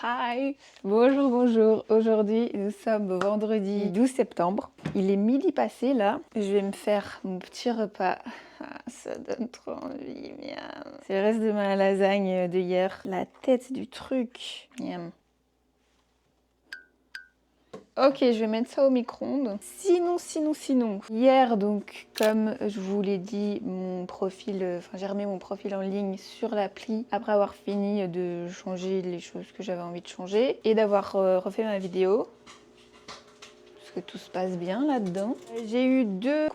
hi. Bonjour. Aujourd'hui, nous sommes vendredi 12 septembre. Il est midi passé là. Je vais me faire mon petit repas. Ah, ça donne trop envie, miam. C'est le reste de ma lasagne de hier. La tête du truc. Miam. Ok, je vais mettre ça au micro-ondes. Sinon. Hier, donc, comme je vous l'ai dit, j'ai remis mon profil en ligne sur l'appli après avoir fini de changer les choses que j'avais envie de changer et d'avoir refait ma vidéo. Que tout se passe bien là-dedans. J'ai eu deux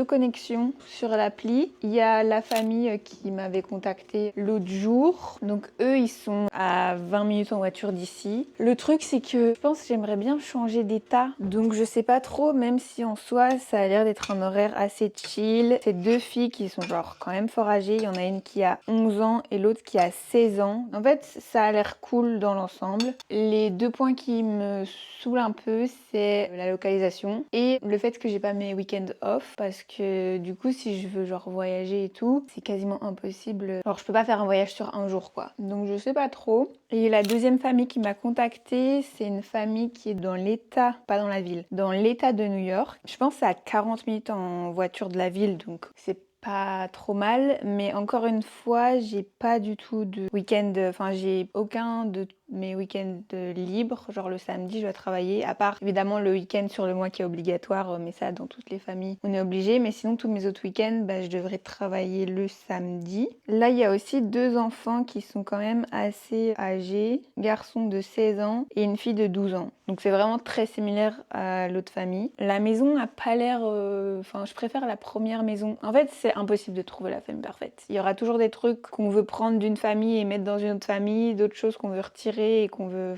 connexions sur l'appli. Il y a la famille qui m'avait contacté l'autre jour. Donc eux, ils sont à 20 minutes en voiture d'ici. Le truc, c'est que je pense que j'aimerais bien changer d'état. Donc je sais pas trop, même si en soi, ça a l'air d'être un horaire assez chill. C'est deux filles qui sont genre quand même fort âgées. Il y en a une qui a 11 ans et l'autre qui a 16 ans. En fait, ça a l'air cool dans l'ensemble. Les deux points qui me saoulent un peu, c'est la localisation et le fait que j'ai pas mes week-ends off parce que du coup si je veux genre voyager et tout c'est quasiment impossible, genre je peux pas faire un voyage sur un jour quoi, donc je sais pas trop. Et la deuxième famille qui m'a contactée, c'est une famille qui est dans l'état, pas dans la ville, dans l'état de New York. Je pense que c'est à 40 minutes en voiture de la ville, donc c'est pas trop mal, mais encore une fois, j'ai pas du tout de week-end, enfin j'ai aucun de mes week-ends libres, genre le samedi je dois travailler, à part évidemment le week-end sur le mois qui est obligatoire, mais ça dans toutes les familles on est obligé, mais sinon tous mes autres week-ends, je devrais travailler le samedi. Là il y a aussi deux enfants qui sont quand même assez âgés, garçon de 16 ans et une fille de 12 ans, donc c'est vraiment très similaire à l'autre famille. La maison n'a pas l'air, je préfère la première maison. En fait c'est impossible de trouver la famille parfaite, il y aura toujours des trucs qu'on veut prendre d'une famille et mettre dans une autre famille, d'autres choses qu'on veut retirer et qu'on veut,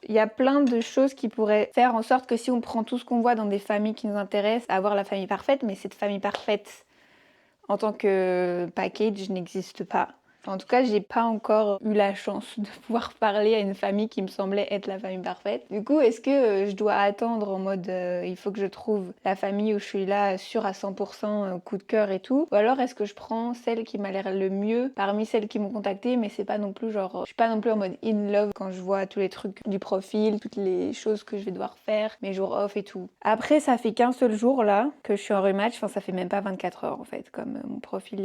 il y a plein de choses qui pourraient faire en sorte que si on prend tout ce qu'on voit dans des familles qui nous intéressent, avoir la famille parfaite, mais cette famille parfaite en tant que package n'existe pas. En tout cas, j'ai pas encore eu la chance de pouvoir parler à une famille qui me semblait être la famille parfaite. Du coup, est-ce que je dois attendre en mode il faut que je trouve la famille où je suis là sûre à 100% coup de cœur et tout, ou alors est-ce que je prends celle qui m'a l'air le mieux parmi celles qui m'ont contactée, mais c'est pas non plus genre je suis pas non plus en mode in love quand je vois tous les trucs du profil, toutes les choses que je vais devoir faire, mes jours off et tout. Après, ça fait qu'un seul jour là que je suis en rematch, ça fait même pas 24 heures en fait, comme mon profil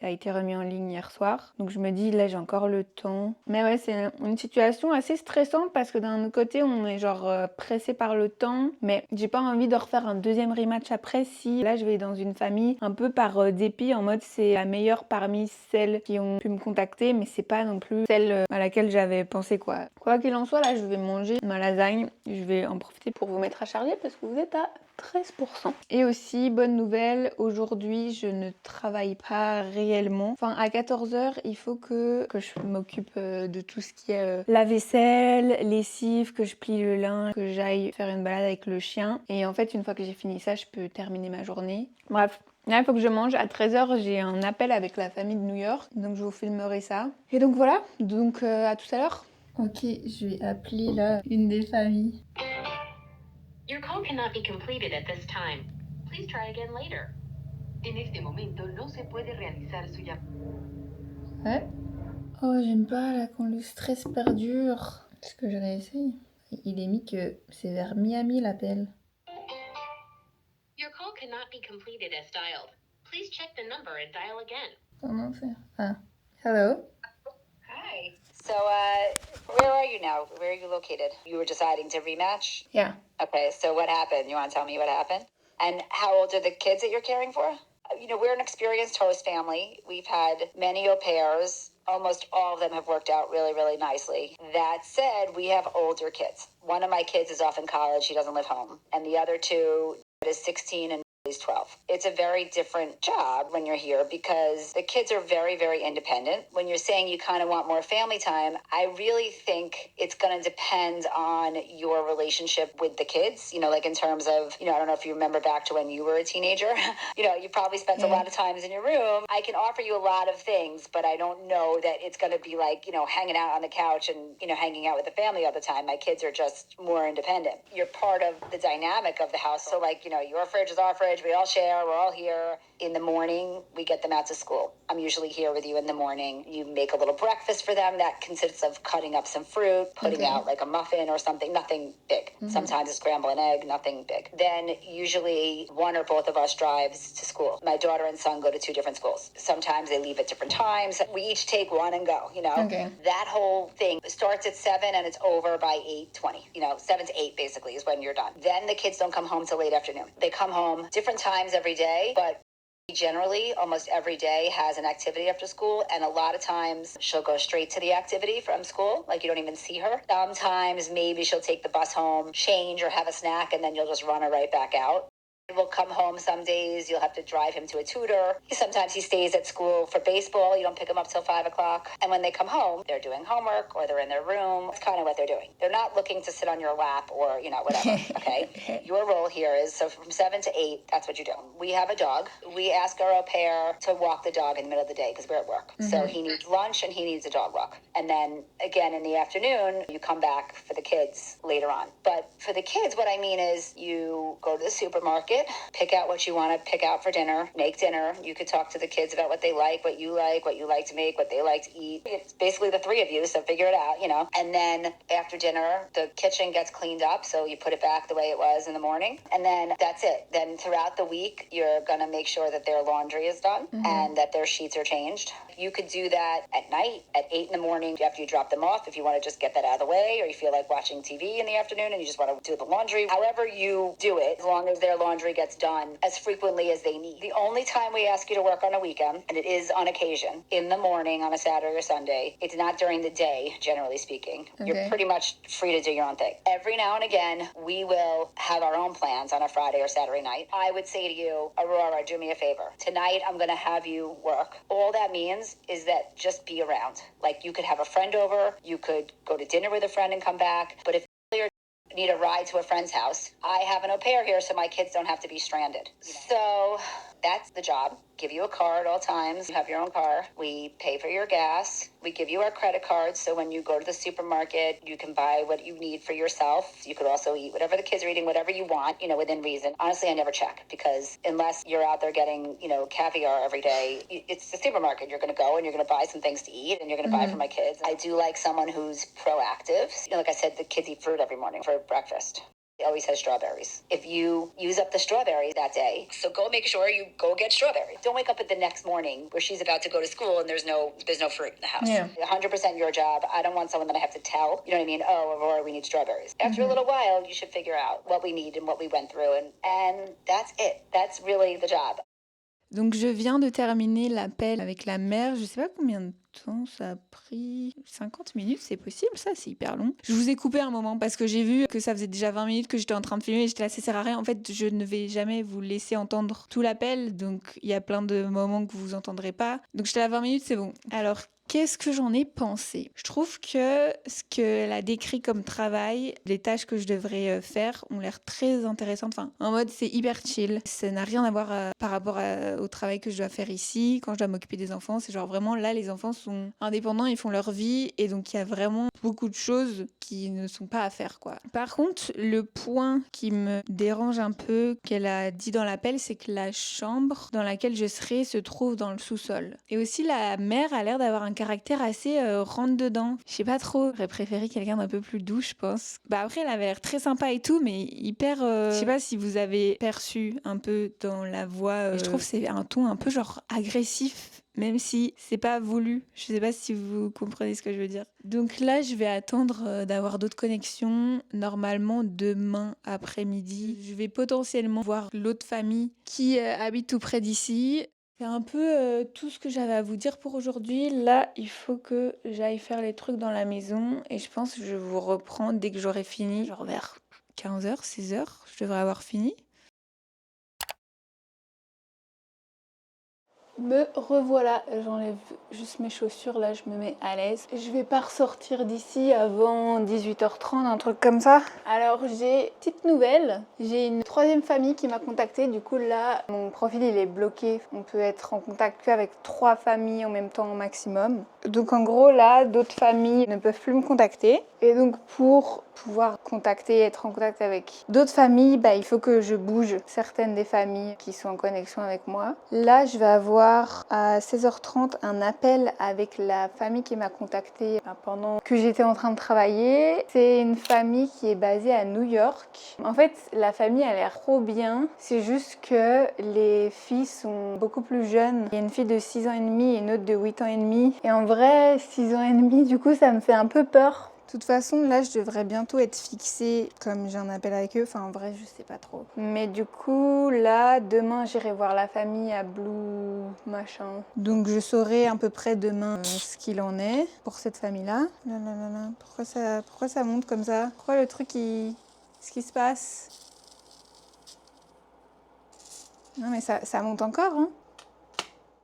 a été remis en ligne hier soir. Donc je me dis, là j'ai encore le temps. Mais ouais, c'est une situation assez stressante parce que d'un autre côté, on est genre pressé par le temps. Mais j'ai pas envie de refaire un deuxième rematch après si là je vais dans une famille un peu par dépit, en mode c'est la meilleure parmi celles qui ont pu me contacter, mais c'est pas non plus celle à laquelle j'avais pensé quoi. Quoi qu'il en soit, là je vais manger ma lasagne. Je vais en profiter pour vous mettre à charger parce que vous êtes à 13%. Et aussi, bonne nouvelle, aujourd'hui je ne travaille pas réellement. Enfin, à 14h, il faut que je m'occupe de tout ce qui est la vaisselle, lessive, que je plie le linge, que j'aille faire une balade avec le chien. Et en fait, une fois que j'ai fini ça, je peux terminer ma journée. Bref. Là, il faut que je mange. À 13h, j'ai un appel avec la famille de New York, donc je vous filmerai ça. Et donc voilà, donc à tout à l'heure. Ok, je vais appeler là une des familles. Your call cannot be completed at this time. Please try again later. En este momento no se puede realizar su llamada. Ouais. Oh, j'aime pas là quand le stress perdure. Est-ce que je réessaye? Il est mis que c'est vers Miami l'appel. Your call cannot be completed as dialed. Please check the number and dial again. Comment faire? Ah. Hello? Hi. So, where are you now? Where are you located? You were deciding to rematch? Yeah. Okay, so what happened? You want to tell me what happened? And how old are the kids that you're caring for? You know, we're an experienced host family. We've had many au pairs. Almost all of them have worked out really, really nicely. That said, we have older kids. One of my kids is off in college. He doesn't live home. And the other two is 16 and he's 12. It's a very different job when you're here because the kids are very, very independent. When you're saying you kind of want more family time, I really think it's going to depend on your relationship with the kids, you know, like in terms of, you know, I don't know if you remember back to when you were a teenager, you know, you probably spent a lot of times in your room. I can offer you a lot of things, but I don't know that it's going to be like, you know, hanging out on the couch and, you know, hanging out with the family all the time. My kids are just more independent. You're part of the dynamic of the house. So like, you know, your fridge is our fridge, fridge. We all share. We're all here. In the morning, we get them out to school. I'm usually here with you in the morning. You make a little breakfast for them that consists of cutting up some fruit, putting out like a muffin or something, nothing big. Sometimes a scrambled egg, nothing big. Then usually one or both of us drives to school. My daughter and son go to 2 different schools. Sometimes they leave at different times. We each take one and go, you know. Okay. That whole thing starts at 7 and it's over by 8:20. You know, 7 to 8 basically is when you're done. Then the kids don't come home till late afternoon. They come home different times every day, but generally almost every day has an activity after school, and a lot of times she'll go straight to the activity from school, like you don't even see her. Sometimes maybe she'll take the bus home, change or have a snack, and then you'll just run her right back out. Will come home some days, you'll have to drive him to a tutor. Sometimes he stays at school for baseball, you don't pick him up till 5 o'clock. And when they come home, they're doing homework or they're in their room. That's kind of what they're doing. They're not looking to sit on your lap or, you know, whatever, okay? Your role here is, so from 7 to 8, that's what you do. We have a dog. We ask our au pair to walk the dog in the middle of the day because we're at work. So he needs lunch and he needs a dog walk. And then again in the afternoon, you come back for the kids later on. But for the kids, what I mean is you go to the supermarket, pick out what you want to pick out for dinner, make dinner. You could talk to the kids about what they like to make, what they like to eat. It's basically the 3 of you, so figure it out, you know. And then after dinner, the kitchen gets cleaned up, so you put it back the way it was in the morning. And then that's it. Then throughout the week, you're going to make sure that their laundry is done and that their sheets are changed. You could do that at night, at 8 in the morning, after you drop them off, if you want to just get that out of the way, or you feel like watching TV in the afternoon and you just want to do the laundry. However you do it, as long as their laundry gets done as frequently as they need. The only time we ask you to work on a weekend, and it is on occasion, in the morning on a Saturday or Sunday, it's not during the day, generally speaking. You're pretty much free to do your own thing. Every now and again, we will have our own plans on a Friday or Saturday night. I would say to you, Aurora, do me a favor. Tonight, I'm going to have you work. All that means is that just be around. Like, you could have a friend over, you could go to dinner with a friend and come back, but if you're need a ride to a friend's house, I have an au pair here so my kids don't have to be stranded. So that's the job. Give you a car at all times. You have your own car. We pay for your gas. We give you our credit cards. So when you go to the supermarket, you can buy what you need for yourself. You could also eat whatever the kids are eating, whatever you want, you know, within reason. Honestly, I never check because unless you're out there getting, you know, caviar every day, it's the supermarket. You're going to go and you're going to buy some things to eat and you're going to buy for my kids. I do like someone who's proactive. You know, like I said, the kids eat fruit every morning for breakfast. It always has strawberries. If you use up the strawberries that day, so go make sure you go get strawberries. Don't wake up at the next morning where she's about to go to school and there's no fruit in the house. Yeah. 100% your job. I don't want someone that I have to tell. You know what I mean? Oh, Aurora, we need strawberries. After a little while, you should figure out what we need and what we went through. And that's it. That's really the job. Donc je viens de terminer l'appel avec la mère, je sais pas combien de temps ça a pris, 50 minutes, c'est possible, ça c'est hyper long. Je vous ai coupé un moment parce que j'ai vu que ça faisait déjà 20 minutes que j'étais en train de filmer et j'étais là, ça sert à rien. En fait, je ne vais jamais vous laisser entendre tout l'appel, donc il y a plein de moments que vous entendrez pas. Donc j'étais à 20 minutes, c'est bon. Alors, qu'est-ce que j'en ai pensé? Je trouve que ce qu'elle a décrit comme travail, les tâches que je devrais faire ont l'air très intéressantes. Enfin, en mode, c'est hyper chill. Ça n'a rien à voir par rapport au travail que je dois faire ici, quand je dois m'occuper des enfants. C'est genre vraiment, là, les enfants sont indépendants, ils font leur vie. Et donc, il y a vraiment beaucoup de choses qui ne sont pas à faire, quoi. Par contre, le point qui me dérange un peu, qu'elle a dit dans l'appel, c'est que la chambre dans laquelle je serai se trouve dans le sous-sol. Et aussi, la mère a l'air d'avoir un caractère assez rentre-dedans. Je sais pas trop, j'aurais préféré quelqu'un d'un peu plus doux, je pense. Bah après, elle avait l'air très sympa et tout, mais hyper... Je sais pas si vous avez perçu un peu dans la voix. Je trouve que c'est un ton un peu genre agressif, même si c'est pas voulu. Je sais pas si vous comprenez ce que je veux dire. Donc là, je vais attendre d'avoir d'autres connexions. Normalement, demain après-midi, je vais potentiellement voir l'autre famille qui habite tout près d'ici. C'est un peu tout ce que j'avais à vous dire pour aujourd'hui. Là, il faut que j'aille faire les trucs dans la maison et je pense que je vous reprends dès que j'aurai fini, genre vers 15h, 16h, je devrais avoir fini. Me revoilà, j'enlève juste mes chaussures, là je me mets à l'aise. Je vais pas ressortir d'ici avant 18h30, un truc comme ça. Alors j'ai une petite nouvelle, j'ai une troisième famille qui m'a contactée. Du coup là, mon profil il est bloqué. On peut être en contact qu'avec 3 familles en même temps au maximum. Donc en gros là, d'autres familles ne peuvent plus me contacter. Et donc pour pouvoir contacter, être en contact avec d'autres familles, il faut que je bouge certaines des familles qui sont en connexion avec moi. Là, je vais avoir à 16h30 un appel avec la famille qui m'a contactée pendant que j'étais en train de travailler. C'est une famille qui est basée à New York. En fait, la famille a l'air trop bien. C'est juste que les filles sont beaucoup plus jeunes. Il y a une fille de 6 ans et demi et une autre de 8 ans et demi. Et en vrai, 6 ans et demi, du coup, ça me fait un peu peur. De toute façon, là, je devrais bientôt être fixée comme j'ai un appel avec eux. Enfin, en vrai, je sais pas trop. Mais du coup, là, demain, j'irai voir la famille à Blue machin. Donc, je saurai à peu près demain ce qu'il en est pour cette famille-là. Là, là, là, là. Pourquoi ça monte comme ça? Pourquoi le truc, ce qui se passe? Non, mais ça monte encore, hein.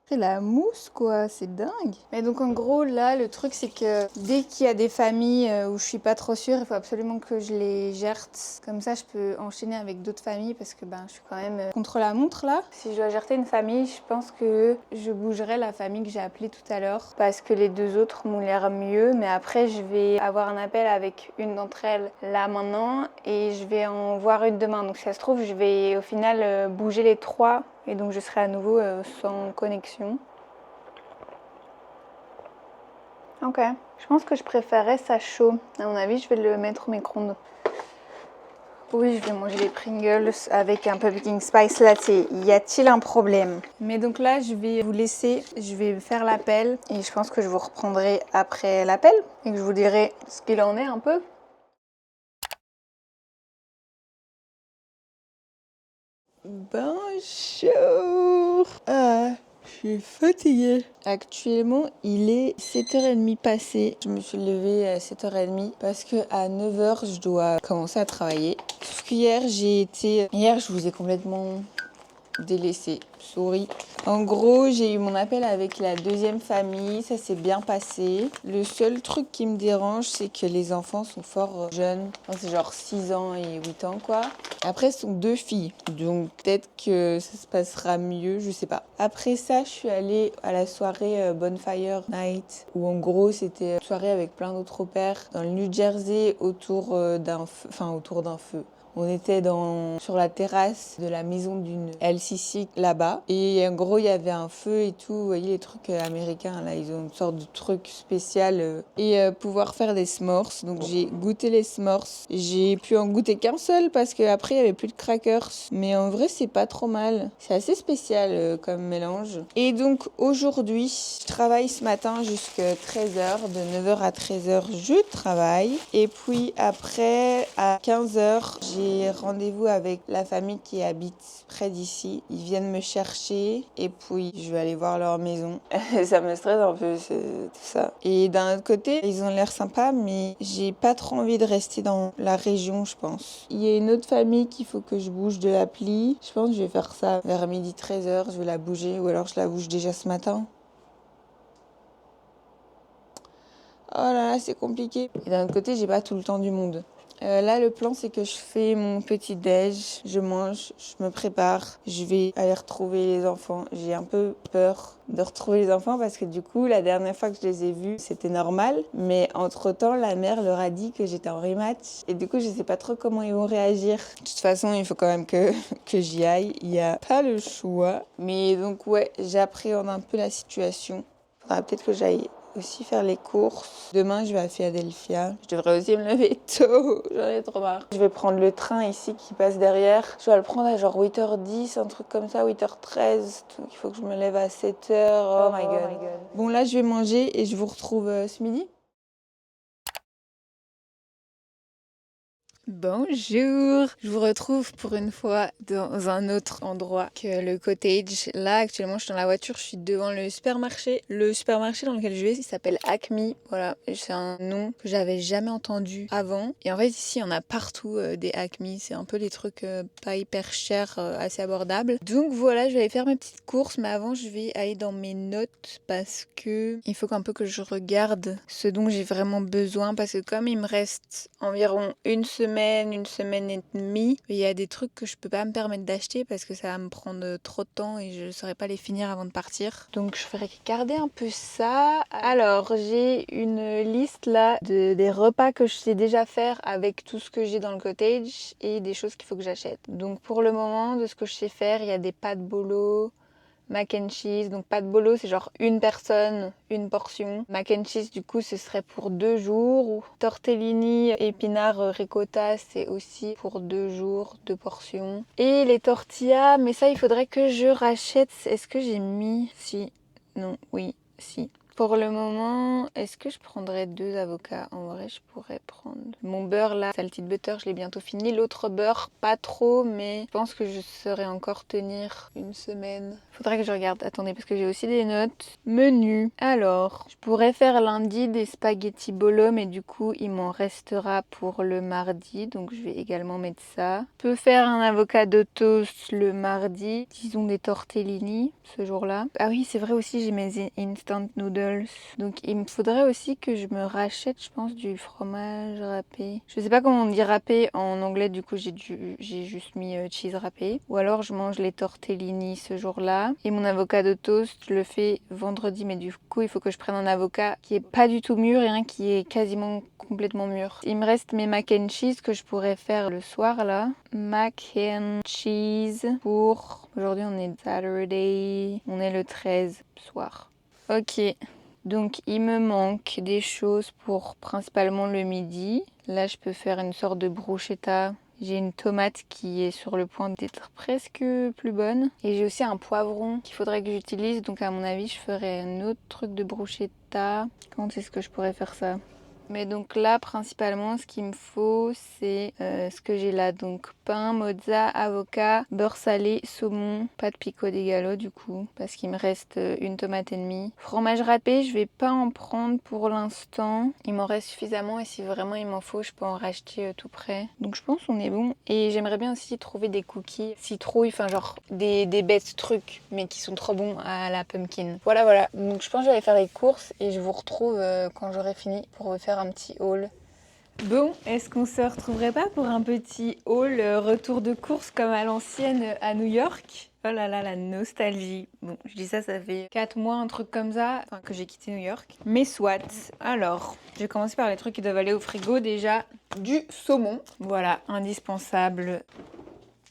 C'est la mousse quoi, c'est dingue. Mais donc en gros là le truc c'est que dès qu'il y a des familles où je suis pas trop sûre, il faut absolument que je les gerte. Comme ça je peux enchaîner avec d'autres familles parce que je suis quand même contre la montre là. Si je dois gerter une famille, je pense que je bougerai la famille que j'ai appelée tout à l'heure parce que les deux autres m'ont l'air mieux. Mais après je vais avoir un appel avec une d'entre elles là maintenant et je vais en voir une demain. Donc si ça se trouve je vais au final bouger les 3. Et donc je serai à nouveau sans connexion. Ok. Je pense que je préférerais ça chaud. À mon avis, je vais le mettre au micro-ondes. Oui, je vais manger les Pringles avec un pumpkin spice latte. Y a-t-il un problème? Mais donc là, je vais vous laisser. Je vais faire l'appel. Et je pense que je vous reprendrai après l'appel. Et que je vous dirai ce qu'il en est un peu. Bonjour. Je suis fatiguée. Actuellement, il est 7h30 passé. Je me suis levée à 7h30 parce que à 9h, je dois commencer à travailler. Sauf qu'hier, Hier, je vous ai complètement délaissé. Sorry. En gros, j'ai eu mon appel avec la deuxième famille, ça s'est bien passé. Le seul truc qui me dérange, c'est que les enfants sont fort jeunes. Enfin, c'est genre 6 ans et 8 ans, quoi. Après, ce sont 2 filles, donc peut-être que ça se passera mieux, je sais pas. Après ça, je suis allée à la soirée Bonfire Night, où en gros, c'était une soirée avec plein d'autres pères dans le New Jersey autour d'un feu. On était sur la terrasse de la maison d'une LCC là-bas. Et en gros, il y avait un feu et tout. Vous voyez les trucs américains, là, ils ont une sorte de truc spécial. Et pouvoir faire des s'mores. Donc j'ai goûté les s'mores. J'ai pu en goûter qu'un seul parce qu'après, il n'y avait plus de crackers. Mais en vrai, c'est pas trop mal. C'est assez spécial comme mélange. Et donc aujourd'hui, je travaille ce matin jusqu'à 13h. De 9h à 13h, je travaille. Et puis après, à 15h, j'ai rendez-vous avec la famille qui habite près d'ici. Ils viennent me chercher et puis je vais aller voir leur maison. Ça me stresse un peu, tout ça. Et d'un autre côté, ils ont l'air sympas, mais j'ai pas trop envie de rester dans la région, je pense. Il y a une autre famille qu'il faut que je bouge de l'appli. Je pense que je vais faire ça vers midi 13h. Je vais la bouger ou alors je la bouge déjà ce matin. Oh là là, c'est compliqué. Et d'un autre côté, j'ai pas tout le temps du monde. Là, le plan, c'est que je fais mon petit déj, je mange, je me prépare, je vais aller retrouver les enfants. J'ai un peu peur de retrouver les enfants parce que du coup, la dernière fois que je les ai vus, c'était normal. Mais entre-temps, la mère leur a dit que j'étais en rematch. Et du coup, je sais pas trop comment ils vont réagir. De toute façon, il faut quand même que j'y aille. Il n'y a pas le choix. Mais donc, ouais, j'appréhende un peu la situation. Faudra peut-être que j'aille aussi faire les courses. Demain, je vais à Philadelphia. Je devrais aussi me lever tôt. J'en ai trop marre. Je vais prendre le train ici qui passe derrière. Je dois le prendre à genre 8h10, un truc comme ça, 8h13. Donc il faut que je me lève à 7h. Oh my god. Bon, là, je vais manger et je vous retrouve ce midi. Bonjour, je vous retrouve pour une fois dans un autre endroit que le cottage. Là actuellement je suis dans la voiture, je suis devant le supermarché. Le supermarché dans lequel je vais il s'appelle Acme. Voilà, c'est un nom que j'avais jamais entendu avant. Et en fait ici il y en a partout des Acme, c'est un peu des trucs pas hyper chers, assez abordables. Donc voilà, je vais aller faire mes petites courses, mais avant je vais aller dans mes notes parce que il faut un peu que je regarde ce dont j'ai vraiment besoin parce que comme il me reste environ une semaine une semaine et demie. Il y a des trucs que je peux pas me permettre d'acheter parce que ça va me prendre trop de temps et je saurais pas les finir avant de partir. Donc je ferais garder un peu ça. Alors j'ai une liste là des repas que je sais déjà faire avec tout ce que j'ai dans le cottage et des choses qu'il faut que j'achète. Donc pour le moment, de ce que je sais faire, il y a des pâtes bolo, mac and cheese. Donc pâtes bolo, c'est genre une personne, une portion. Mac and cheese, du coup, ce serait pour 2 jours. Tortellini, épinards, ricotta, c'est aussi pour 2 jours, 2 portions. Et les tortillas, mais ça, il faudrait que je rachète. Est-ce que j'ai mis... Si. Non. Oui. Si. Pour le moment, est-ce que je prendrais 2 avocats? En vrai, je pourrais prendre. Mon beurre là, salted butter, je l'ai bientôt fini. L'autre beurre, pas trop, mais je pense que je saurais encore tenir une semaine. Faudrait que je regarde. Attendez, parce que j'ai aussi des notes. Menu. Alors, je pourrais faire lundi des spaghettis bolo, mais du coup, il m'en restera pour le mardi. Donc, je vais également mettre ça. Je peux faire un avocado toast le mardi. Disons des tortellini ce jour-là. Ah oui, c'est vrai aussi, j'ai mes instant noodles. Donc il me faudrait aussi que je me rachète, je pense, du fromage râpé. Je sais pas comment on dit râpé en anglais, du coup j'ai juste mis cheese râpé. Ou alors je mange les tortellini ce jour-là. Et mon avocado toast, je le fais vendredi, mais du coup il faut que je prenne un avocat qui est pas du tout mûr et un qui est quasiment complètement mûr. Il me reste mes mac and cheese que je pourrais faire le soir là. Mac and cheese pour... Aujourd'hui on est Saturday, on est le 13 soir. Ok, donc il me manque des choses pour principalement le midi. Là je peux faire une sorte de bruschetta. J'ai une tomate qui est sur le point d'être presque plus bonne. Et j'ai aussi un poivron qu'il faudrait que j'utilise. Donc à mon avis je ferai un autre truc de bruschetta. Comment est-ce que je pourrais faire ça? Mais donc là, principalement, ce qu'il me faut, c'est ce que j'ai là. Donc pain, mozza, avocat, beurre salé, saumon, pâte pico de gallo du coup, parce qu'il me reste une tomate et demie. Fromage râpé, je vais pas en prendre pour l'instant. Il m'en reste suffisamment et si vraiment il m'en faut, je peux en racheter tout près. Donc je pense qu'on est bon. Et j'aimerais bien aussi trouver des cookies citrouille, enfin genre des bêtes trucs, mais qui sont trop bons à la pumpkin. Voilà. Donc je pense que je vais aller faire les courses et je vous retrouve quand j'aurai fini pour vous faire un petit haul. Bon, est-ce qu'on se retrouverait pas pour un petit haul retour de course comme à l'ancienne à New York? Oh là là, la nostalgie. Bon, je dis ça, ça fait 4 mois, un truc comme ça, enfin que j'ai quitté New York. Mais soit. Alors, je vais commencer par les trucs qui doivent aller au frigo. Déjà, du saumon. Voilà, indispensable.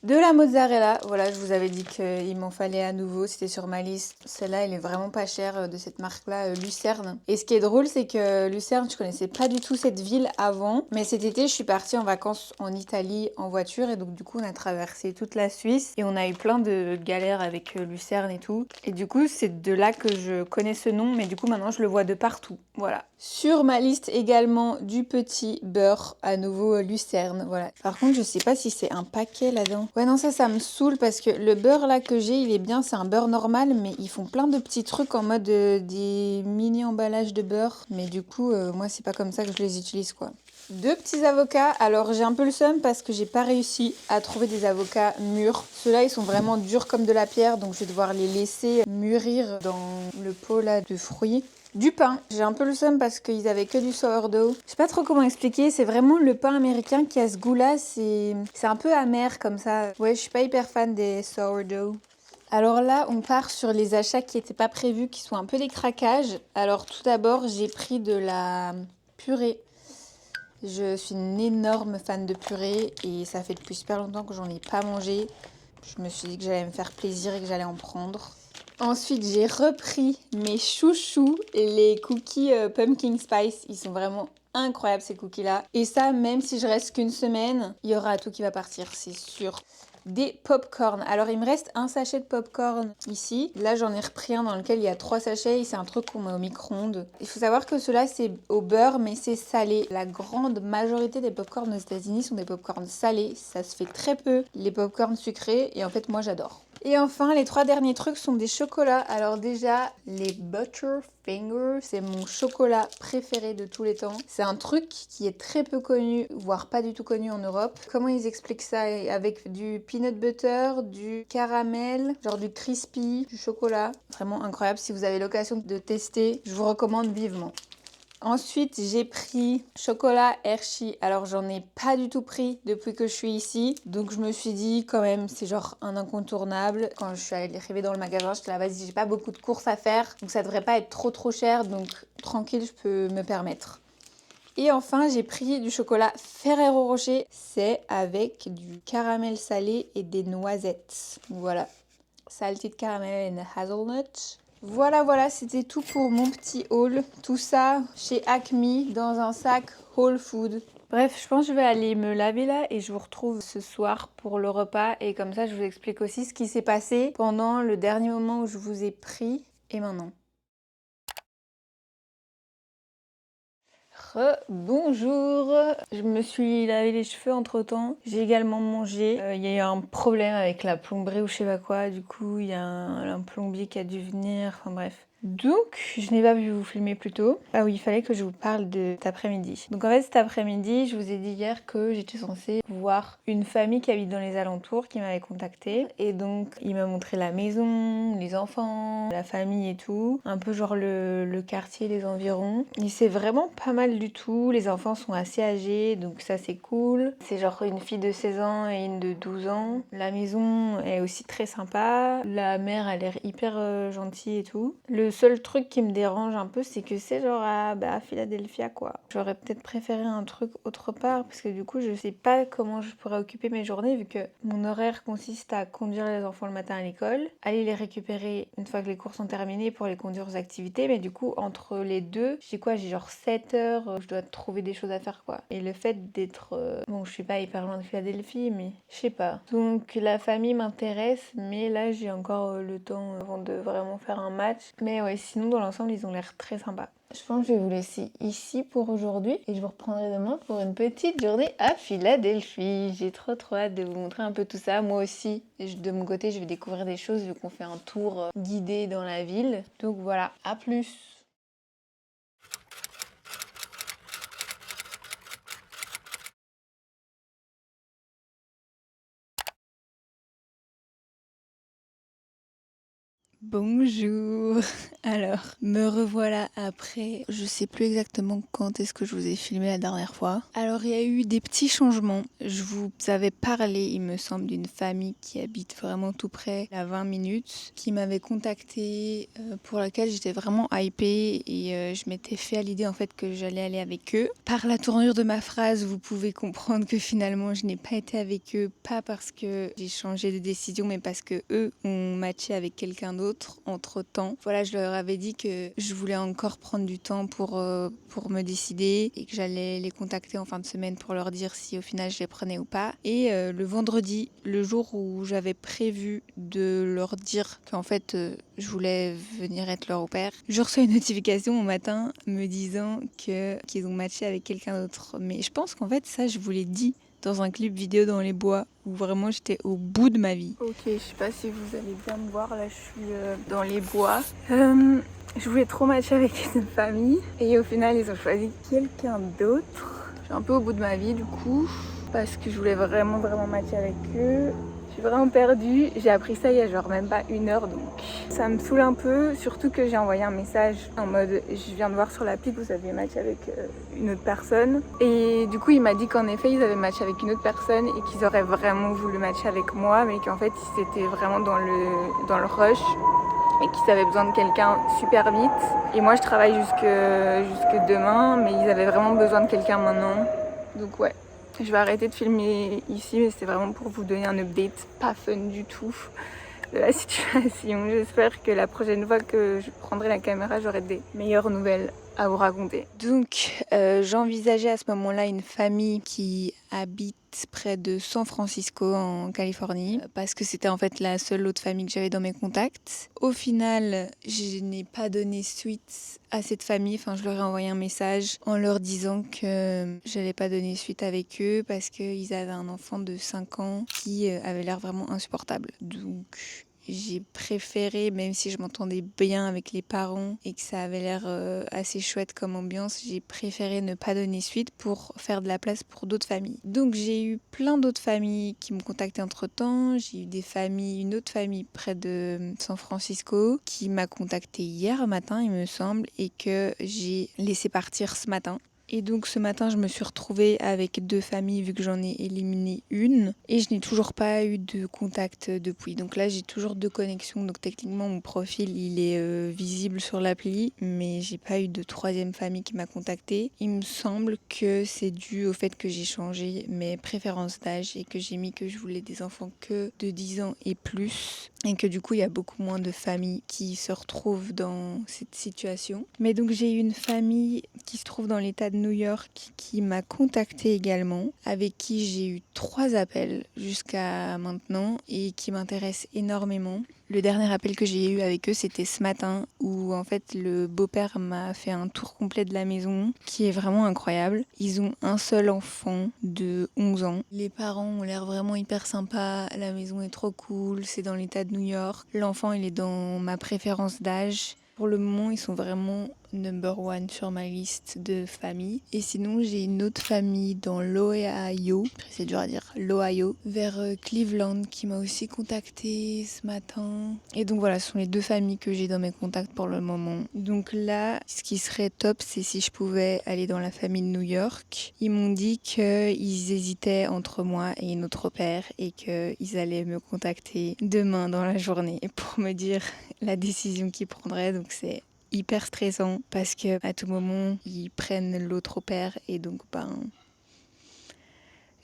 De la mozzarella, voilà, je vous avais dit qu'il m'en fallait à nouveau, c'était sur ma liste. Celle-là, elle est vraiment pas chère de cette marque-là, Lucerne. Et ce qui est drôle, c'est que Lucerne, je connaissais pas du tout cette ville avant. Mais cet été, je suis partie en vacances en Italie en voiture et donc du coup, on a traversé toute la Suisse et on a eu plein de galères avec Lucerne et tout. Et du coup, c'est de là que je connais ce nom, mais du coup, maintenant, je le vois de partout. Voilà. Sur ma liste également du petit beurre, à nouveau Lucerne, voilà. Par contre, je sais pas si c'est un paquet là-dedans. Ouais, non, ça me saoule parce que le beurre là que j'ai, il est bien, c'est un beurre normal, mais ils font plein de petits trucs en mode des mini emballages de beurre. Mais du coup, moi, c'est pas comme ça que je les utilise, quoi. 2 petits avocats. Alors, j'ai un peu le seum parce que j'ai pas réussi à trouver des avocats mûrs. Ceux-là, ils sont vraiment durs comme de la pierre, donc je vais devoir les laisser mûrir dans le pot là de fruits. Du pain. J'ai un peu le seum parce qu'ils avaient que du sourdough. Je sais pas trop comment expliquer. C'est vraiment le pain américain qui a ce goût-là. C'est un peu amer comme ça. Ouais, je suis pas hyper fan des sourdough. Alors là, on part sur les achats qui n'étaient pas prévus, qui sont un peu des craquages. Alors tout d'abord, j'ai pris de la purée. Je suis une énorme fan de purée et ça fait depuis super longtemps que j'en ai pas mangé. Je me suis dit que j'allais me faire plaisir et que j'allais en prendre. Ensuite, j'ai repris mes chouchous, les cookies pumpkin spice. Ils sont vraiment incroyables ces cookies-là. Et ça, même si je reste qu'une semaine, il y aura tout qui va partir, c'est sûr. Des pop-corn. Alors, il me reste un sachet de pop-corn ici. Là, j'en ai repris un dans lequel il y a 3 sachets et c'est un truc qu'on met au micro-ondes. Il faut savoir que ceux-là, c'est au beurre, mais c'est salé. La grande majorité des pop-corn aux États-Unis sont des pop-corn salés. Ça se fait très peu, les pop-corn sucrés. Et en fait, moi, j'adore. Et enfin, les 3 derniers trucs sont des chocolats. Alors déjà, les Butterfinger, c'est mon chocolat préféré de tous les temps. C'est un truc qui est très peu connu, voire pas du tout connu en Europe. Comment ils expliquent ça? Avec du peanut butter, du caramel, genre du crispy, du chocolat. Vraiment incroyable. Si vous avez l'occasion de tester, je vous recommande vivement. Ensuite, j'ai pris chocolat Hershey. Alors, j'en ai pas du tout pris depuis que je suis ici. Donc, je me suis dit, quand même, c'est genre un incontournable. Quand je suis arrivée dans le magasin, j'étais là, vas-y, j'ai pas beaucoup de courses à faire. Donc, ça devrait pas être trop cher. Donc, tranquille, je peux me permettre. Et enfin, j'ai pris du chocolat Ferrero Rocher. C'est avec du caramel salé et des noisettes. Voilà. Salted caramel and hazelnut. Voilà, c'était tout pour mon petit haul. Tout ça chez Acme dans un sac Whole Food. Bref, je pense que je vais aller me laver là et je vous retrouve ce soir pour le repas. Et comme ça, je vous explique aussi ce qui s'est passé pendant le dernier moment où je vous ai pris et maintenant. Bonjour, je me suis lavé les cheveux entre temps, j'ai également mangé, il y a eu un problème avec la plomberie ou je sais pas quoi, du coup il y a un plombier qui a dû venir, enfin bref. Donc, je n'ai pas pu vous filmer plus tôt. Ah oui, il fallait que je vous parle de cet après-midi. Donc en fait, cet après-midi, je vous ai dit hier que j'étais censée voir une famille qui habite dans les alentours qui m'avait contactée. Et donc, il m'a montré la maison, les enfants, la famille et tout. Un peu genre le quartier, les environs. Et c'est vraiment pas mal du tout. Les enfants sont assez âgés, donc ça c'est cool. C'est genre une fille de 16 ans et une de 12 ans. La maison est aussi très sympa. La mère a l'air hyper gentille et tout. Le seul truc qui me dérange un peu, c'est que c'est genre à Philadelphia quoi. J'aurais peut-être préféré un truc autre part parce que du coup je sais pas comment je pourrais occuper mes journées vu que mon horaire consiste à conduire les enfants le matin à l'école, aller les récupérer une fois que les cours sont terminés pour les conduire aux activités, mais du coup entre les deux, j'ai genre 7 heures, je dois trouver des choses à faire quoi. Et le fait d'être... Bon, je suis pas hyper loin de Philadelphie, mais je sais pas. Donc la famille m'intéresse, mais là j'ai encore le temps avant de vraiment faire un match. Mais ouais, sinon dans l'ensemble ils ont l'air très sympas. Je pense que je vais vous laisser ici pour aujourd'hui et je vous reprendrai demain pour une petite journée à Philadelphie. J'ai trop hâte de vous montrer un peu tout ça. Moi aussi, de mon côté, je vais découvrir des choses vu qu'on fait un tour guidé dans la ville. Donc voilà, à plus! Bonjour. Alors, me revoilà après, je sais plus exactement quand est-ce que je vous ai filmé la dernière fois. Alors, il y a eu des petits changements. Je vous avais parlé, il me semble, d'une famille qui habite vraiment tout près, à 20 minutes, qui m'avait contactée, pour laquelle j'étais vraiment hypée et je m'étais fait à l'idée en fait que j'allais aller avec eux. Par la tournure de ma phrase, vous pouvez comprendre que finalement, je n'ai pas été avec eux, pas parce que j'ai changé de décision, mais parce que eux ont matché avec quelqu'un d'autre entre temps. Voilà, je leur avais dit que je voulais encore prendre du temps pour me décider et que j'allais les contacter en fin de semaine pour leur dire si au final je les prenais ou pas. Et le vendredi, le jour où j'avais prévu de leur dire qu'en fait je voulais venir être leur au pair, je reçois une notification au matin me disant qu'ils ont matché avec quelqu'un d'autre. Mais je pense qu'en fait ça je vous l'ai dit dans un clip vidéo dans les bois où vraiment j'étais au bout de ma vie. Ok, je sais pas si vous allez bien me voir, là je suis dans les bois. Je voulais trop matcher avec une famille et au final ils ont choisi quelqu'un d'autre. Je suis un peu au bout de ma vie du coup parce que je voulais vraiment matcher avec eux. Je suis vraiment perdue, j'ai appris ça il y a genre même pas 1 heure donc ça me saoule un peu, surtout que j'ai envoyé un message en mode je viens de voir sur l'appli que vous aviez matché avec une autre personne et du coup il m'a dit qu'en effet ils avaient matché avec une autre personne et qu'ils auraient vraiment voulu matcher avec moi mais qu'en fait ils étaient vraiment dans le rush et qu'ils avaient besoin de quelqu'un super vite et moi je travaille jusque demain mais ils avaient vraiment besoin de quelqu'un maintenant donc ouais. Je vais arrêter de filmer ici, mais c'est vraiment pour vous donner un update pas fun du tout de la situation. J'espère que la prochaine fois que je prendrai la caméra, j'aurai des meilleures nouvelles à vous raconter. Donc, j'envisageais à ce moment-là une famille qui habite près de San Francisco en Californie parce que c'était en fait la seule autre famille que j'avais dans mes contacts. Au final, je n'ai pas donné suite à cette famille, enfin je leur ai envoyé un message en leur disant que j'allais pas donner suite avec eux parce qu'ils avaient un enfant de 5 ans qui avait l'air vraiment insupportable. Donc j'ai préféré, même si je m'entendais bien avec les parents et que ça avait l'air assez chouette comme ambiance, j'ai préféré ne pas donner suite pour faire de la place pour d'autres familles. Donc j'ai eu plein d'autres familles qui m'ont contacté entre-temps. J'ai eu une autre famille près de San Francisco qui m'a contacté hier matin, il me semble, et que j'ai laissé partir ce matin. Et donc ce matin, je me suis retrouvée avec 2 familles vu que j'en ai éliminé une et je n'ai toujours pas eu de contact depuis. Donc là, j'ai toujours 2 connexions. Donc techniquement, mon profil, il est visible sur l'appli, mais j'ai pas eu de 3e famille qui m'a contactée. Il me semble que c'est dû au fait que j'ai changé mes préférences d'âge et que j'ai mis que je voulais des enfants que de 10 ans et plus. Et que du coup, il y a beaucoup moins de familles qui se retrouvent dans cette situation. Mais donc, j'ai eu une famille qui se trouve dans l'état de New York qui m'a contactée également, avec qui j'ai eu 3 appels jusqu'à maintenant et qui m'intéressent énormément. Le dernier appel que j'ai eu avec eux, c'était ce matin où en fait le beau-père m'a fait un tour complet de la maison qui est vraiment incroyable. Ils ont un seul enfant de 11 ans. Les parents ont l'air vraiment hyper sympas, la maison est trop cool, c'est dans l'état de New York. L'enfant, il est dans ma préférence d'âge. Pour le moment, ils sont vraiment number one sur ma liste de familles. Et sinon, j'ai une autre famille dans l'Ohio, c'est dur à dire, l'Ohio, vers Cleveland, qui m'a aussi contactée ce matin. Et donc voilà, ce sont les 2 familles que j'ai dans mes contacts pour le moment. Donc là, ce qui serait top, c'est si je pouvais aller dans la famille de New York. Ils m'ont dit qu'ils hésitaient entre moi et une autre père et qu'ils allaient me contacter demain dans la journée pour me dire la décision qu'ils prendraient. Donc c'est hyper stressant parce que à tout moment ils prennent l'autre au pair et donc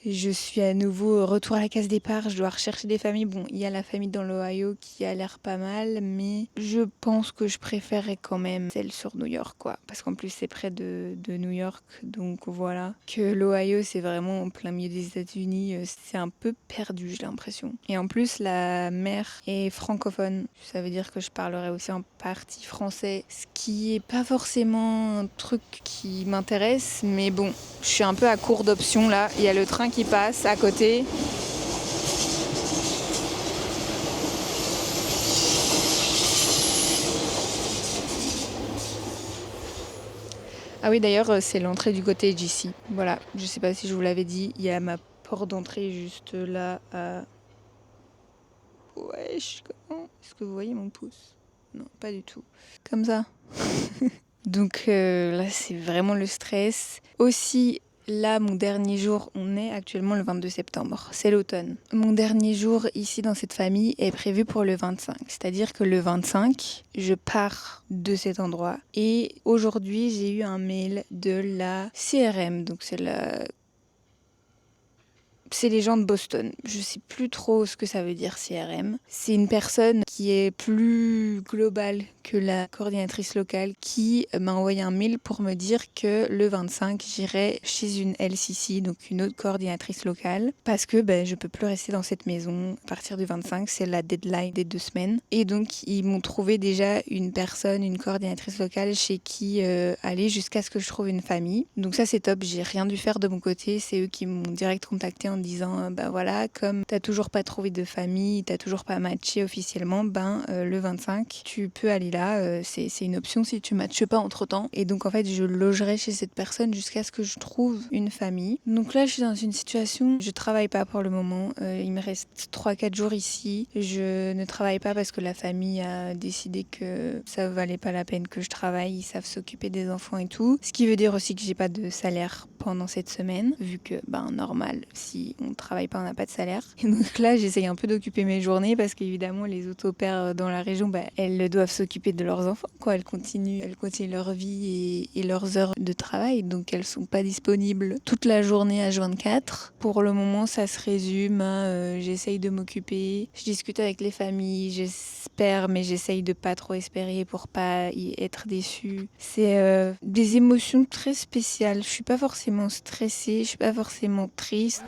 je suis à nouveau retour à la case départ, je dois rechercher des familles. Bon, il y a la famille dans l'Ohio qui a l'air pas mal, mais je pense que je préférerais quand même celle sur New York, quoi. Parce qu'en plus, c'est près de New York, donc voilà. Que l'Ohio, c'est vraiment en plein milieu des États-Unis, c'est un peu perdu, j'ai l'impression. Et en plus, la mère est francophone, ça veut dire que je parlerai aussi en partie français, ce qui est pas forcément un truc qui m'intéresse, mais bon, je suis un peu à court d'options là. Il y a le train qui passe à côté. Ah oui, d'ailleurs, c'est l'entrée du côté d'ici. Voilà, je sais pas si je vous l'avais dit, il y a ma porte d'entrée juste là à... Wesh, comment... Est-ce que vous voyez mon pouce? Non, pas du tout. Comme ça. Donc là, c'est vraiment le stress. Aussi, là, mon dernier jour, on est actuellement le 22 septembre, c'est l'automne. Mon dernier jour ici dans cette famille est prévu pour le 25. C'est-à-dire que le 25, je pars de cet endroit. Et aujourd'hui, j'ai eu un mail de la CRM, donc c'est les gens de Boston. Je sais plus trop ce que ça veut dire CRM. C'est une personne qui est plus globale que la coordinatrice locale qui m'a envoyé un mail pour me dire que le 25, j'irai chez une LCC, donc une autre coordinatrice locale, parce que je peux plus rester dans cette maison. À partir du 25, c'est la deadline des 2 semaines. Et donc, ils m'ont trouvé déjà une coordinatrice locale chez qui aller jusqu'à ce que je trouve une famille. Donc ça, c'est top. J'ai rien dû faire de mon côté. C'est eux qui m'ont direct contacté en disant voilà, comme t'as toujours pas trouvé de famille, t'as toujours pas matché officiellement, le 25 tu peux aller là, c'est une option si tu matches pas entre temps. Et donc en fait je logerai chez cette personne jusqu'à ce que je trouve une famille. Donc là je suis dans une situation, je travaille pas pour le moment, il me reste 3-4 jours ici, je ne travaille pas parce que la famille a décidé que ça valait pas la peine que je travaille, ils savent s'occuper des enfants et tout, ce qui veut dire aussi que j'ai pas de salaire pendant cette semaine, vu que normal, si on travaille pas on n'a pas de salaire. Et donc là j'essaye un peu d'occuper mes journées parce qu'évidemment les auto-pères dans la région elles doivent s'occuper de leurs enfants, quoi. Elles continuent leur vie et leurs heures de travail, donc elles sont pas disponibles toute la journée H24. Pour le moment ça se résume à j'essaye de m'occuper, je discute avec les familles, j'espère, mais j'essaye de pas trop espérer pour pas y être déçue. C'est des émotions très spéciales, je suis pas forcément stressée, je suis pas forcément triste.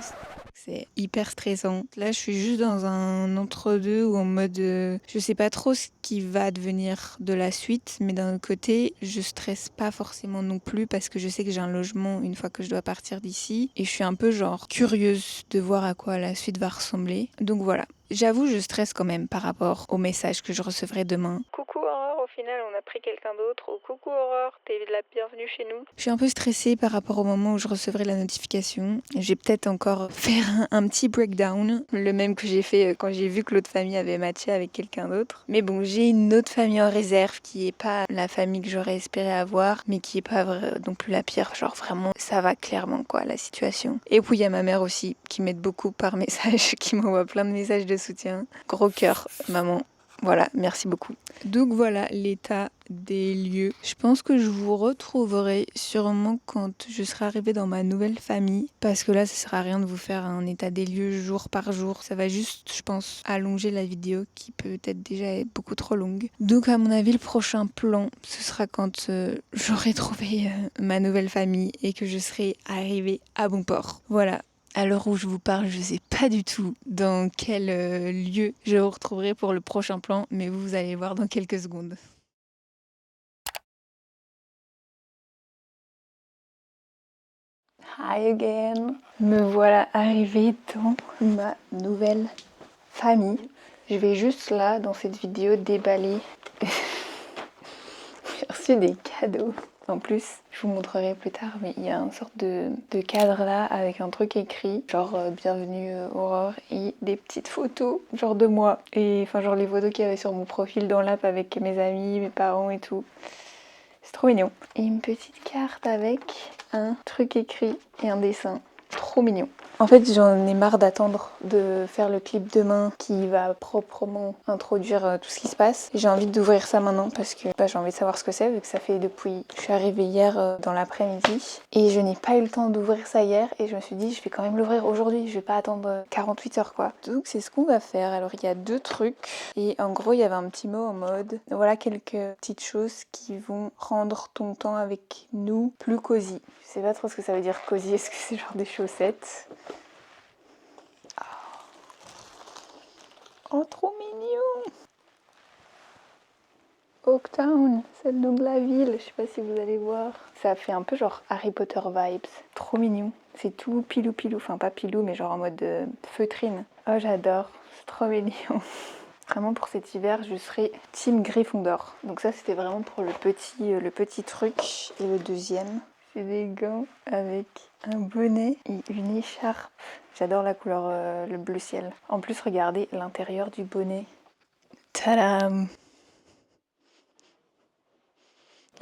C'est hyper stressant. Là, je suis juste dans un entre-deux ou en mode... je sais pas trop ce qui va devenir de la suite, mais d'un autre côté, je stresse pas forcément non plus parce que je sais que j'ai un logement une fois que je dois partir d'ici. Et je suis un peu genre curieuse de voir à quoi la suite va ressembler. Donc voilà. J'avoue, je stresse quand même par rapport au message que je recevrai demain. Coucou Aurore, au final on a pris quelqu'un d'autre. Ou coucou Aurore, t'es la bienvenue chez nous. Je suis un peu stressée par rapport au moment où je recevrai la notification. Je vais peut-être encore faire un petit breakdown, le même que j'ai fait quand j'ai vu que l'autre famille avait matché avec quelqu'un d'autre. Mais bon, j'ai une autre famille en réserve qui est pas la famille que j'aurais espéré avoir, mais qui est pas non plus la pire. Genre vraiment, ça va clairement quoi la situation. Et puis il y a ma mère aussi qui m'aide beaucoup par message, qui m'envoie plein de messages de soutien. Gros cœur, maman. Voilà, merci beaucoup. Donc voilà l'état des lieux. Je pense que je vous retrouverai sûrement quand je serai arrivée dans ma nouvelle famille. Parce que là, ça sert à rien de vous faire un état des lieux jour par jour. Ça va juste, je pense, allonger la vidéo qui peut-être déjà est beaucoup trop longue. Donc à mon avis, le prochain plan, ce sera quand j'aurai trouvé ma nouvelle famille et que je serai arrivée à bon port. Voilà. À l'heure où je vous parle, je sais pas du tout dans quel lieu je vous retrouverai pour le prochain plan, mais vous allez voir dans quelques secondes. Hi again. Me voilà arrivée dans ma nouvelle famille. Je vais juste là, dans cette vidéo, déballer. J'ai reçu des cadeaux. En plus, je vous montrerai plus tard, mais il y a une sorte de cadre là avec un truc écrit, genre bienvenue Aurore, et des petites photos, genre de moi. Et enfin, genre les photos qu'il y avait sur mon profil dans l'app avec mes amis, mes parents et tout. C'est trop mignon. Et une petite carte avec un truc écrit et un dessin. Trop mignon. En fait, j'en ai marre d'attendre de faire le clip demain qui va proprement introduire tout ce qui se passe. J'ai envie d'ouvrir ça maintenant parce que j'ai envie de savoir ce que c'est vu que ça fait depuis... Je suis arrivée hier dans l'après-midi et je n'ai pas eu le temps d'ouvrir ça hier et je me suis dit je vais quand même l'ouvrir aujourd'hui, je vais pas attendre 48 heures quoi. Donc c'est ce qu'on va faire. Alors il y a 2 trucs et en gros il y avait un petit mot en mode voilà quelques petites choses qui vont rendre ton temps avec nous plus cosy. Je sais pas trop ce que ça veut dire cosy, est-ce que c'est genre des chaussettes? Oh, trop mignon! Oaktown, c'est le nom de la ville, je sais pas si vous allez voir. Ça fait un peu genre Harry Potter vibes. Trop mignon. C'est tout pilou, enfin pas pilou, mais genre en mode feutrine. Oh, j'adore, c'est trop mignon. Vraiment pour cet hiver, je serai team Gryffondor. Donc ça, c'était vraiment pour le petit truc. Et le deuxième, c'est des gants avec un bonnet et une écharpe. J'adore la couleur, le bleu ciel. En plus, regardez l'intérieur du bonnet. Tadam!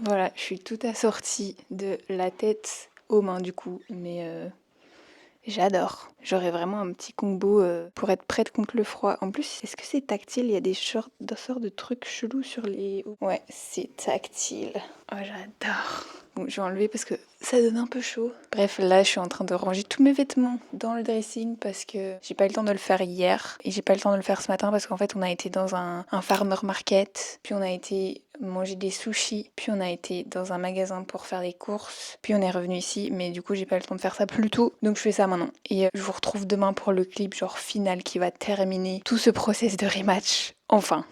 Voilà, je suis toute assortie de la tête aux mains du coup, mais j'adore. J'aurais vraiment un petit combo pour être prête contre le froid. En plus, est-ce que c'est tactile? Il y a des sortes de trucs chelous sur les... Ouais, c'est tactile. Oh, j'adore. Bon, je vais enlever parce que ça donne un peu chaud. Bref, là, je suis en train de ranger tous mes vêtements dans le dressing parce que j'ai pas eu le temps de le faire hier et j'ai pas eu le temps de le faire ce matin parce qu'en fait, on a été dans un farmer market, puis on a été manger des sushis, puis on a été dans un magasin pour faire des courses, puis on est revenu ici, mais du coup, j'ai pas eu le temps de faire ça plus tôt, donc je fais ça maintenant. Et je vous retrouve demain pour le clip genre final qui va terminer tout ce process de rematch. Enfin.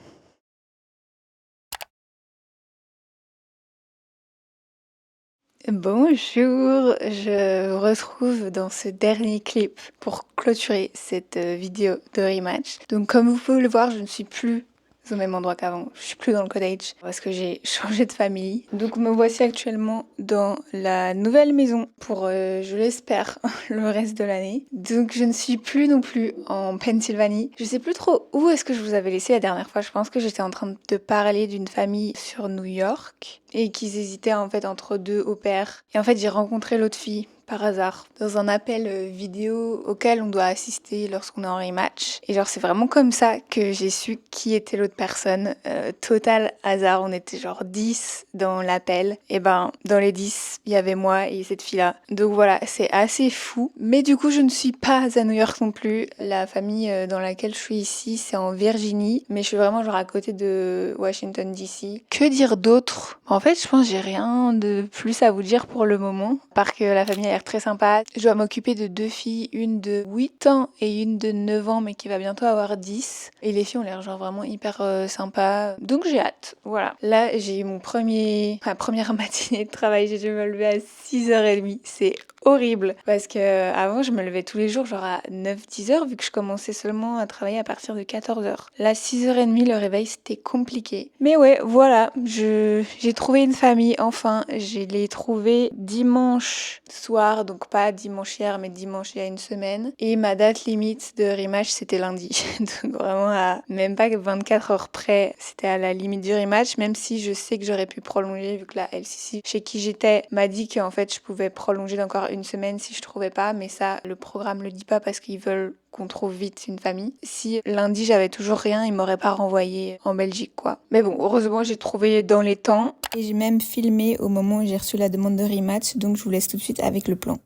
Bonjour, je vous retrouve dans ce dernier clip pour clôturer cette vidéo de rematch. Donc comme vous pouvez le voir, je ne suis plus au même endroit qu'avant. Je suis plus dans le cottage parce que j'ai changé de famille. Donc me voici actuellement dans la nouvelle maison pour, je l'espère, le reste de l'année. Donc je ne suis plus non plus en Pennsylvanie. Je sais plus trop où est-ce que je vous avais laissé la dernière fois. Je pense que j'étais en train de parler d'une famille sur New York et qu'ils hésitaient en fait entre 2 au pair. Et en fait j'ai rencontré l'autre fille par hasard dans un appel vidéo auquel on doit assister lorsqu'on est en rematch. Et genre c'est vraiment comme ça que j'ai su qui était l'autre personne. Total hasard, on était genre 10 dans l'appel. Et ben dans les 10, il y avait moi et cette fille-là. Donc voilà, c'est assez fou. Mais du coup je ne suis pas à New York non plus. La famille dans laquelle je suis ici, c'est en Virginie. Mais je suis vraiment genre à côté de Washington DC. Que dire d'autre? En fait je pense que j'ai rien de plus à vous dire pour le moment. À part que la famille a l'air très sympa. Je dois m'occuper de 2 filles, une de 8 ans et une de 9 ans, mais qui va bientôt avoir 10. Et les filles ont l'air genre vraiment hyper sympas. Donc j'ai hâte, voilà. Là, j'ai eu ma première matinée de travail. J'ai dû me lever à 6h30. C'est horrible parce que avant je me levais tous les jours genre à 9-10h vu que je commençais seulement à travailler à partir de 14h. Là 6h30 le réveil c'était compliqué. Mais ouais voilà, j'ai trouvé une famille enfin. Je l'ai trouvée dimanche soir, donc pas dimanche hier mais dimanche il y a une semaine. Et ma date limite de rematch c'était lundi. Donc vraiment à même pas 24 heures près, c'était à la limite du rematch, même si je sais que j'aurais pu prolonger vu que la LCC chez qui j'étais m'a dit qu'en fait je pouvais prolonger d'encore une semaine si je trouvais pas, mais ça le programme le dit pas parce qu'ils veulent qu'on trouve vite une famille. Si lundi j'avais toujours rien, ils m'auraient pas renvoyé en Belgique quoi. Mais bon, heureusement j'ai trouvé dans les temps et j'ai même filmé au moment où j'ai reçu la demande de rematch, donc je vous laisse tout de suite avec le plan.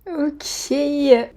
Ok,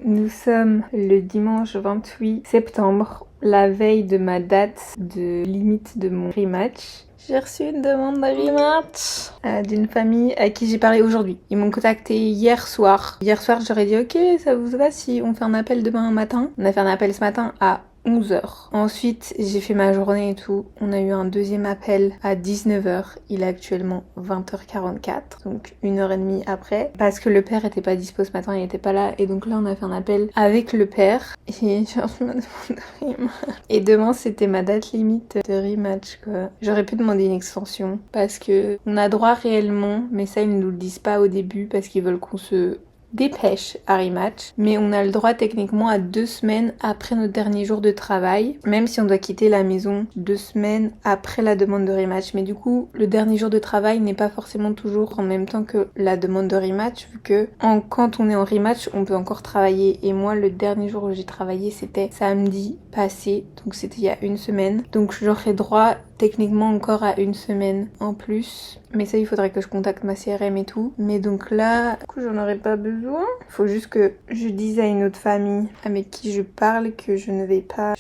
nous sommes le dimanche 28 septembre, la veille de ma date de limite de mon rematch. J'ai reçu une demande de rematch d'une famille à qui j'ai parlé aujourd'hui. Ils m'ont contacté hier soir. Hier soir, j'aurais dit ok, ça vous va si on fait un appel demain matin. On a fait un appel ce matin à 11h. Ensuite, j'ai fait ma journée et tout. On a eu un deuxième appel à 19h. Il est actuellement 20h44, donc 1h30 après. Parce que le père était pas dispo ce matin, il était pas là. Et donc là, on a fait un appel avec le père. Et j'ai reçu ma demande de rematch. Et demain, c'était ma date limite de rematch, quoi. J'aurais pu demander une extension. Parce que on a droit réellement, mais ça, ils ne nous le disent pas au début parce qu'ils veulent qu'on se dépêche à rematch, mais on a le droit techniquement à 2 semaines après notre dernier jour de travail, même si on doit quitter la maison 2 semaines après la demande de rematch. Mais du coup, le dernier jour de travail n'est pas forcément toujours en même temps que la demande de rematch, vu que quand on est en rematch, on peut encore travailler. Et moi, le dernier jour où j'ai travaillé, c'était samedi passé, donc c'était il y a 1 semaine. Donc j'aurais droit techniquement encore à 1 semaine en plus, mais ça il faudrait que je contacte ma CRM et tout. Mais donc là, du coup j'en aurais pas besoin. Faut juste que je dise à une autre famille avec qui je parle que je ne vais pas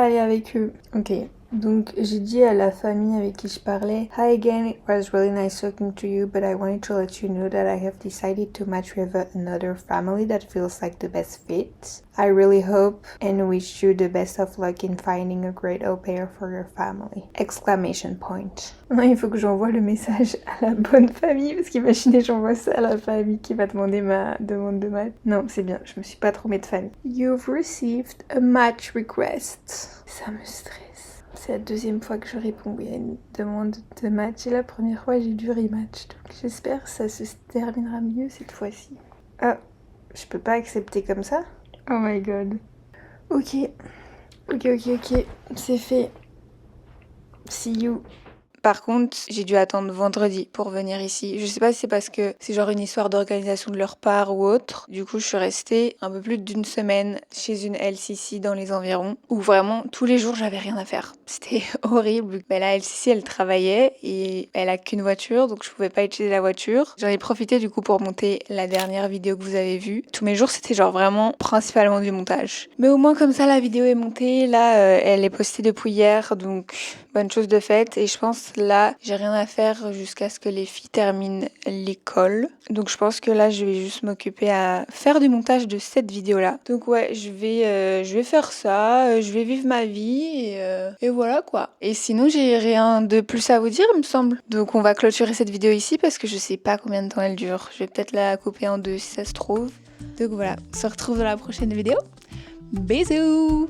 aller avec eux. Ok. Donc j'ai dit à la famille avec qui je parlais, Hi again, it was really nice talking to you, but I wanted to let you know that I have decided to match with another family that feels like the best fit. I really hope and wish you the best of luck in finding a great au pair for your family. Exclamation point. Non, il faut que j'envoie le message à la bonne famille, parce qu'imaginez j'envoie ça à la famille qui va demander ma demande de match. Non, c'est bien, je me suis pas trompée de famille. You've received a match request. Ça me stresse. C'est la 2e fois que je réponds à une demande de match et la première fois j'ai du rematch. Donc j'espère que ça se terminera mieux cette fois-ci. Ah, je peux pas accepter comme ça? Oh my god. Ok, c'est fait. See you. Par contre, j'ai dû attendre vendredi pour venir ici. Je sais pas si c'est parce que c'est genre une histoire d'organisation de leur part ou autre. Du coup, je suis restée un peu plus d'1 semaine chez une LCC dans les environs où vraiment tous les jours j'avais rien à faire. C'était horrible. Mais la LCC elle travaillait et elle a qu'une voiture donc je pouvais pas utiliser la voiture. J'en ai profité du coup pour monter la dernière vidéo que vous avez vue. Tous mes jours c'était genre vraiment principalement du montage. Mais au moins comme ça la vidéo est montée. Là elle est postée depuis hier donc bonne chose de faite et je pense là j'ai rien à faire jusqu'à ce que les filles terminent l'école. Donc je pense que là je vais juste m'occuper à faire du montage de cette vidéo là. Donc ouais je vais faire ça, je vais vivre ma vie et voilà quoi. Et sinon j'ai rien de plus à vous dire il me semble. Donc on va clôturer cette vidéo ici parce que je sais pas combien de temps elle dure. Je vais peut-être la couper en 2 si ça se trouve. Donc voilà, on se retrouve dans la prochaine vidéo. Bisous.